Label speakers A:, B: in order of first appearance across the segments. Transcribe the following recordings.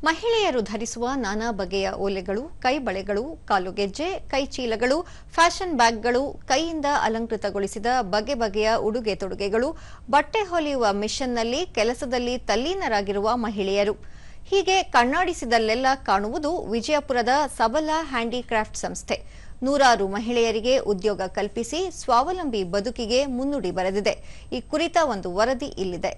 A: ಮಹಿಳೆಯರು ಧರಿಸುವ ನಾನಾ ಬಗೆಯ ಓಲೆಗಳು, ಕೈಬಳೆಗಳು, ಕಾಲುಗೆಜ್ಜೆ, ಕೈಚೀಲಗಳು, ಫ್ಯಾಷನ್ ಬ್ಯಾಗ್ಗಳು, ಕೈಯಿಂದ ಅಲಂಕೃತಗೊಳಿಸಿದ ಬಗೆ ಬಗೆಯ ಉಡುಗೆ ತೊಡುಗೆಗಳು, ಬಟ್ಟೆ ಹೊಲಿಯುವ ಮಿಷನ್ನಲ್ಲಿ ಕೆಲಸದಲ್ಲಿ ತಲ್ಲೀನರಾಗಿರುವ ಮಹಿಳೆಯರು. ಹೀಗೆ ಕಣ್ಣಾಡಿಸಿದಲ್ಲೆಲ್ಲ ಕಾಣುವುದು ವಿಜಯಪುರದ ಸಬಲ ಹ್ಯಾಂಡಿಕ್ರಾಫ್ಟ್ ಸಂಸ್ಥೆ. ನೂರಾರು ಮಹಿಳೆಯರಿಗೆ ಉದ್ಯೋಗ ಕಲ್ಪಿಸಿ ಸ್ವಾವಲಂಬಿ ಬದುಕಿಗೆ ಮುನ್ನುಡಿ ಬರೆದಿದೆ. ಈ ಕುರಿತ ಒಂದು ವರದಿ ಇಲ್ಲಿದೆ.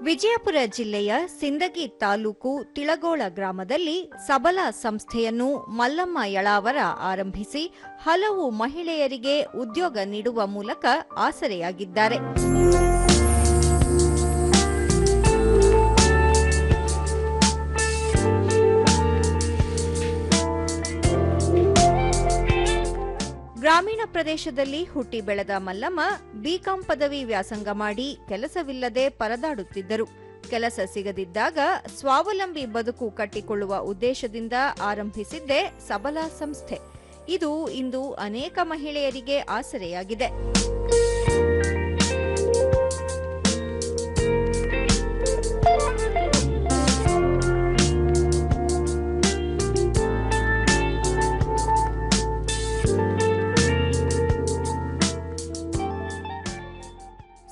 A: ವಿಜಯಪುರ ಜಿಲ್ಲೆಯ ಸಿಂದಗಿ ತಾಲೂಕು ತಿಳಗೋಳ ಗ್ರಾಮದಲ್ಲಿ ಸಬಲ ಸಂಸ್ಥೆಯನ್ನು ಮಲ್ಲಮ್ಮ ಯಳಾವರ ಆರಂಭಿಸಿ ಹಲವು ಮಹಿಳೆಯರಿಗೆ ಉದ್ಯೋಗ ನೀಡುವ ಮೂಲಕ ಆಸರೆಯಾಗಿದ್ದಾರೆ. ಗ್ರಾಮೀಣ ಪ್ರದೇಶದಲ್ಲಿ ಹುಟ್ಟಿ ಬೆಳೆದ ಮಲ್ಲಮ್ಮ ಬಿಕಾಂ ಪದವಿ ವ್ಯಾಸಂಗ ಮಾಡಿ ಕೆಲಸವಿಲ್ಲದೆ ಪರದಾಡುತ್ತಿದ್ದರು. ಕೆಲಸ ಸಿಗದಿದ್ದಾಗ ಸ್ವಾವಲಂಬಿ ಬದುಕು ಕಟ್ಟಿಕೊಳ್ಳುವ ಉದ್ದೇಶದಿಂದ ಆರಂಭಿಸಿದ್ದೇ ಸಬಲ ಸಂಸ್ಥೆ. ಇದು ಇಂದು ಅನೇಕ ಮಹಿಳೆಯರಿಗೆ ಆಸರೆಯಾಗಿದೆ.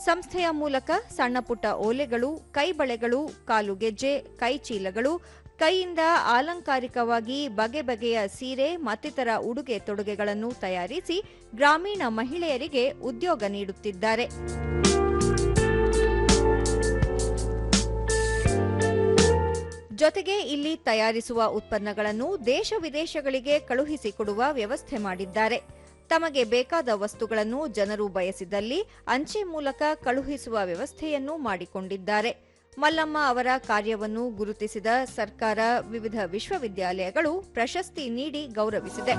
A: ಸಂಸ್ಥೆಯ ಮೂಲಕ ಸಣ್ಣಪುಟ್ಟ ಓಲೆಗಳು, ಕೈಬಳೆಗಳು, ಕಾಲುಗೆಜ್ಜೆ, ಕೈಚೀಲಗಳು, ಕೈಯಿಂದ ಅಲಂಕಾರಿಕವಾಗಿ ಬಗೆ ಬಗೆಯ ಸೀರೆ ಮತ್ತಿತರ ಉಡುಗೆ ತೊಡುಗೆಗಳನ್ನು ತಯಾರಿಸಿ ಗ್ರಾಮೀಣ ಮಹಿಳೆಯರಿಗೆ ಉದ್ಯೋಗ ನೀಡುತ್ತಿದ್ದಾರೆ. ಜೊತೆಗೆ ಇಲ್ಲಿ ತಯಾರಿಸುವ ಉತ್ಪನ್ನಗಳನ್ನು ದೇಶ ವಿದೇಶಗಳಿಗೆ ಕಳುಹಿಸಿಕೊಡುವ ವ್ಯವಸ್ಥೆ ಮಾಡಿದ್ದಾರೆ. ತಮಗೆ ಬೇಕಾದ ವಸ್ತುಗಳನ್ನು ಜನರು ಬಯಸಿದಲ್ಲಿ ಅಂಚೆ ಮೂಲಕ ಕಳುಹಿಸುವ ವ್ಯವಸ್ಥೆಯನ್ನು ಮಾಡಿಕೊಂಡಿದ್ದಾರೆ. ಮಲ್ಲಮ್ಮ ಅವರ ಕಾರ್ಯವನ್ನು ಗುರುತಿಸಿದ ಸರ್ಕಾರ ವಿವಿಧ ವಿಶ್ವವಿದ್ಯಾಲಯಗಳು ಪ್ರಶಸ್ತಿ ನೀಡಿ ಗೌರವಿಸಿದೆ.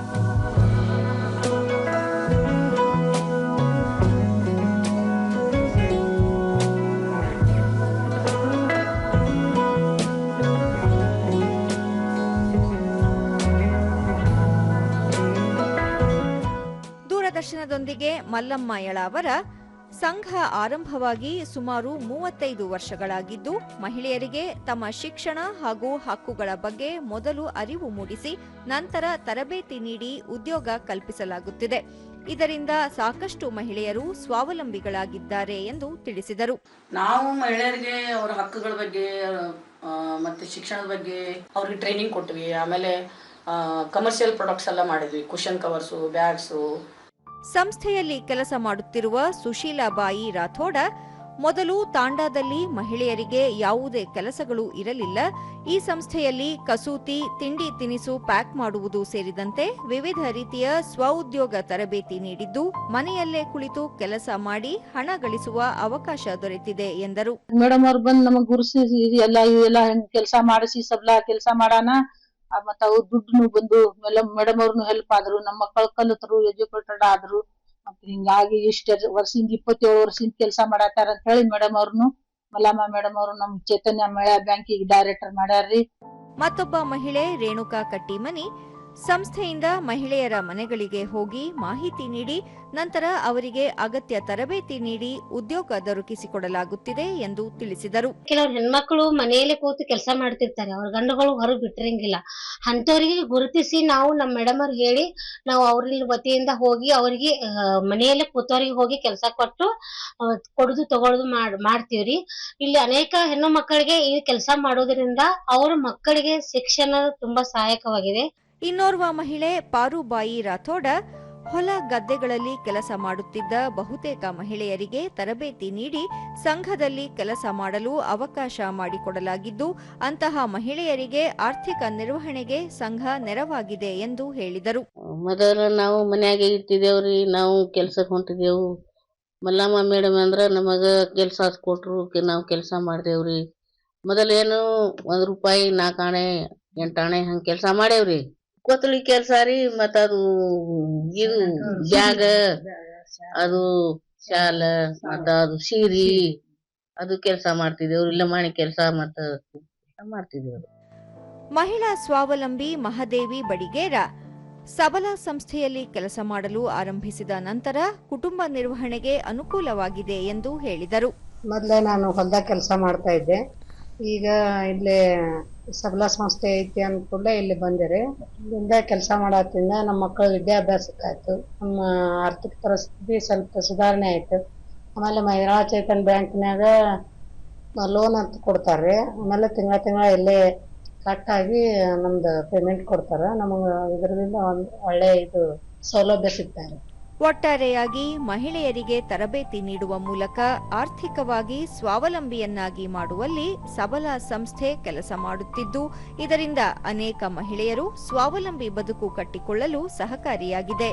A: ದೂರದರ್ಶನದೊಂದಿಗೆ ಮಲ್ಲಮ್ಮ ಯಳಾವರ ಸಂಘ ಆರಂಭವಾಗಿ ಸುಮಾರು 35 ವರ್ಷಗಳಾಗಿದ್ದು, ಮಹಿಳೆಯರಿಗೆ ತಮ್ಮ ಶಿಕ್ಷಣ ಹಾಗೂ ಹಕ್ಕುಗಳ ಬಗ್ಗೆ ಮೊದಲು ಅರಿವು ಮೂಡಿಸಿ ನಂತರ ತರಬೇತಿ ನೀಡಿ ಉದ್ಯೋಗ ಕಲ್ಪಿಸಲಾಗುತ್ತಿದೆ. ಇದರಿಂದ ಸಾಕಷ್ಟು ಮಹಿಳೆಯರು ಸ್ವಾವಲಂಬಿಗಳಾಗಿದ್ದಾರೆ ಎಂದು ತಿಳಿಸಿದರು.
B: ನಾವು ಮಹಿಳೆಯರಿಗೆ ಅವರ ಹಕ್ಕುಗಳ ಬಗ್ಗೆ ಮತ್ತೆ ಶಿಕ್ಷಣದ ಬಗ್ಗೆ ಅವ್ರಿಗೆ ಟ್ರೈನಿಂಗ್ ಕೊಟ್ವಿ. ಆಮೇಲೆ ಕಮರ್ಷಿಯಲ್ ಪ್ರಾಡಕ್ಟ್ಸ್ ಎಲ್ಲ ಮಾಡಿದ್ವಿ, ಕುಷನ್ ಕವರ್ಸು, ಬ್ಯಾಗ್ಸು.
A: ಸಂಸ್ಥೆಯಲ್ಲಿ ಕೆಲಸ ಮಾಡುತ್ತಿರುವ ಸುಶೀಲಾಬಾಯಿ ರಾಥೋಡ ಮೊದಲು ತಾಂಡಾದಲ್ಲಿ ಮಹಿಳೆಯರಿಗೆ ಯಾವುದೇ ಕೆಲಸಗಳು ಇರಲಿಲ್ಲ. ಈ ಸಂಸ್ಥೆಯಲ್ಲಿ ಕಸೂತಿ, ತಿಂಡಿ ತಿನಿಸು ಪ್ಯಾಕ್ ಮಾಡುವುದು ಸೇರಿದಂತೆ ವಿವಿಧ ರೀತಿಯ ಸ್ವಉದ್ಯೋಗ ತರಬೇತಿ ನೀಡಿದ್ದು ಮನೆಯಲ್ಲೇ ಕುಳಿತು ಕೆಲಸ ಮಾಡಿ ಹಣ ಗಳಿಸುವ ಅವಕಾಶ ದೊರೆತಿದೆ ಎಂದರು.
C: ಮೇಡಮ್ ಅವ್ರು ಬಂದು ನಮಗ್ ಗುರುಸಿ ಎಲ್ಲ ಕೆಲಸ ಮಾಡಿಸಿ ಸಬ್ಲಾ ಕೆಲಸ ಮಾಡಾನ. ಮತ್ತ ಅವ್ರ ದುಡ್ಡು ಬಂದು ಮೇಡಮ್ ಅವ್ರನ್ನು ಹೆಲ್ಪ್ ಆದ್ರು, ನಮ್ಮ ಮಕ್ಕಳು ಕಲಿತರು, ಎಜುಕೇಟೆಡ್ ಆದ್ರು. ಮತ್ತೆ ಹಿಂಗಾಗಿ ಇಷ್ಟ ವರ್ಷದಿಂದ 27 ವರ್ಷದಿಂದ ಕೆಲಸ ಮಾಡತ್ತಾರ ಅಂತ ಹೇಳಿ ಮೇಡಮ್ ಅವ್ರನ್ನು ಮಲ್ಲಮ್ಮ ಮೇಡಮ್ ಅವರು ನಮ್ ಚೈತನ್ಯ ಮಹಿಳಾ ಬ್ಯಾಂಕಿಗೆ ಡೈರೆಕ್ಟರ್ ಮಾಡ್ಯಾರ್ರಿ.
A: ಮತ್ತೊಬ್ಬ ಮಹಿಳೆ ರೇಣುಕಾ ಕಟ್ಟಿಮನಿ ಸಂಸ್ಥೆಯಿಂದ ಮಹಿಳೆಯರ ಮನೆಗಳಿಗೆ ಹೋಗಿ ಮಾಹಿತಿ ನೀಡಿ ನಂತರ ಅವರಿಗೆ ಅಗತ್ಯ ತರಬೇತಿ ನೀಡಿ ಉದ್ಯೋಗ ದೊರಕಿಸಿಕೊಡಲಾಗುತ್ತಿದೆ ಎಂದು ತಿಳಿಸಿದರು.
D: ಕೆಲವರು ಹೆಣ್ಮಕ್ಳು ಮನೆಯಲ್ಲೇ ಕೂತು ಕೆಲಸ ಮಾಡ್ತಿರ್ತಾರೆ, ಅವ್ರ ಗಂಡುಗಳು ಹೊರಗೆ ಬಿಟ್ಟಿರಂಗಿಲ್ಲ. ಅಂತವರಿಗೆ ಗುರುತಿಸಿ ನಾವು ನಮ್ಮ ಮೇಡಮ್ ಅವ್ರಿಗೆ ಹೇಳಿ ನಾವು ಅವ್ರ ವತಿಯಿಂದ ಹೋಗಿ ಅವರಿಗೆ ಮನೆಯಲ್ಲೇ ಕೂತವರಿಗೆ ಹೋಗಿ ಕೆಲಸ ಕೊಟ್ಟು ಕೊಡುದು ತಗೊಳುದು ಮಾಡ್ತೀವ್ರಿ. ಇಲ್ಲಿ ಅನೇಕ ಹೆಣ್ಣು ಮಕ್ಕಳಿಗೆ ಈ ಕೆಲಸ ಮಾಡೋದ್ರಿಂದ ಅವ್ರ ಮಕ್ಕಳಿಗೆ ಶಿಕ್ಷಣ ತುಂಬಾ ಸಹಾಯಕವಾಗಿದೆ.
A: ಇನ್ನೋರ್ವ ಮಹಿಳೆ ಪಾರುಬಾಯಿ ರಾಥೋಡ ಹೊಲ ಗದ್ದೆಗಳಲ್ಲಿ ಕೆಲಸ ಮಾಡುತ್ತಿದ್ದ ಬಹುತೇಕ ಮಹಿಳೆಯರಿಗೆ ತರಬೇತಿ ನೀಡಿ ಸಂಘದಲ್ಲಿ ಕೆಲಸ ಮಾಡಲು ಅವಕಾಶ ಮಾಡಿಕೊಡಲಾಗಿದ್ದು ಅಂತಹ ಮಹಿಳೆಯರಿಗೆ ಆರ್ಥಿಕ ನಿರ್ವಹಣೆಗೆ ಸಂಘ ನೆರವಾಗಿದೆ ಎಂದು ಹೇಳಿದರು.
E: ಮೊದಲು ನಾವು ಮನ್ಯಾಗೆ ಇರ್ತಿದ್ದೇವ್ರಿ, ನಾವು ಕೆಲ್ಸಕ್ಕೆ ಹೊಂಟಿದೆವು. ಮಲ್ಲಮ್ಮ ಮೇಡಮ್ ಅಂದ್ರ ನಮಗ ಕೆಲಸ ಕೊಟ್ರು, ನಾವು ಕೆಲಸ ಮಾಡ್ದೇವ್ರಿ. ಮೊದಲೇನು 1 ರೂಪಾಯಿ 4 ಆಣೆ 8 ಆಣೆ ಹಂಗ ಕೆಲಸ ಮಾಡೇವ್ರಿ. ಕೊತ್ತಳಿ ಕೆಲಸ ರೀ. ಮತ್ತ ಅದು ಇದು ಬ್ಯಾಗ್ ಅದು ಶಾಲ ಮತ್ತ ಅದು ಸೀರಿ ಅದು ಕೆಲಸ ಮಾಡ್ತಿದ್ದೇವ್ರು, ಇಲ್ಲ ಮನೆ ಕೆಲಸ ಮತ್ತ ಮಾಡ್ತಿದ್ದೇವ್ರು.
A: ಮಹಿಳಾ ಸ್ವಾವಲಂಬಿ ಮಹಾದೇವಿ ಬಡಿಗೇರ ಸಬಲಾ ಸಂಸ್ಥೆಯಲ್ಲಿ ಕೆಲಸ ಮಾಡಲು ಆರಂಭಿಸಿದ ನಂತರ ಕುಟುಂಬ ನಿರ್ವಹಣೆಗೆ ಅನುಕೂಲವಾಗಿದೆ ಎಂದು ಹೇಳಿದರು.
F: ಮೊದಲೇ ನಾನು ಹೊಲದಾಗ ಕೆಲಸ ಮಾಡ್ತಾ ಇದ್ದೆ. ಈಗ ಇಲ್ಲೇ ಸಬಲಾ ಸಂಸ್ಥೆ ಐತಿ ಅಂದ್ಕೂಡಲೇ ಇಲ್ಲಿ ಬಂದಿರಿ. ಇಲ್ಲಿಂದ ಕೆಲಸ ಮಾಡತ್ತಿಂದ ನಮ್ಮ ಮಕ್ಕಳ ವಿದ್ಯಾಭ್ಯಾಸಕ್ಕಾಯ್ತು, ನಮ್ಮ ಆರ್ಥಿಕ ಪರಿಸ್ಥಿತಿ ಸ್ವಲ್ಪ ಸುಧಾರಣೆ ಆಯ್ತು. ಆಮೇಲೆ ಮಹಿಳಾ ಚೇತನ್ ಬ್ಯಾಂಕ್ನಾಗ ಲೋನ್ ಅಂತ ಕೊಡ್ತಾರೆ. ಆಮೇಲೆ ತಿಂಗಳ ಇಲ್ಲೇ ಕಟ್ಟಾಗಿ ನಮ್ದು ಪೇಮೆಂಟ್ ಕೊಡ್ತಾರ. ನಮಗೆ ಇದರಿಂದ ಒಂದು ಒಳ್ಳೆ ಇದು ಸೌಲಭ್ಯ ಸಿಗ್ತಾರೆ.
A: ಒಟ್ಟಾರೆಯಾಗಿ ಮಹಿಳೆಯರಿಗೆ ತರಬೇತಿ ನೀಡುವ ಮೂಲಕ ಆರ್ಥಿಕವಾಗಿ ಸ್ವಾವಲಂಬಿಯನ್ನಾಗಿ ಮಾಡುವಲ್ಲಿ ಸಬಲಾ ಸಂಸ್ಥೆ ಕೆಲಸ ಮಾಡುತ್ತಿದ್ದು, ಇದರಿಂದ ಅನೇಕ ಮಹಿಳೆಯರು ಸ್ವಾವಲಂಬಿ ಬದುಕು ಕಟ್ಟಿಕೊಳ್ಳಲು ಸಹಕಾರಿಯಾಗಿದೆ.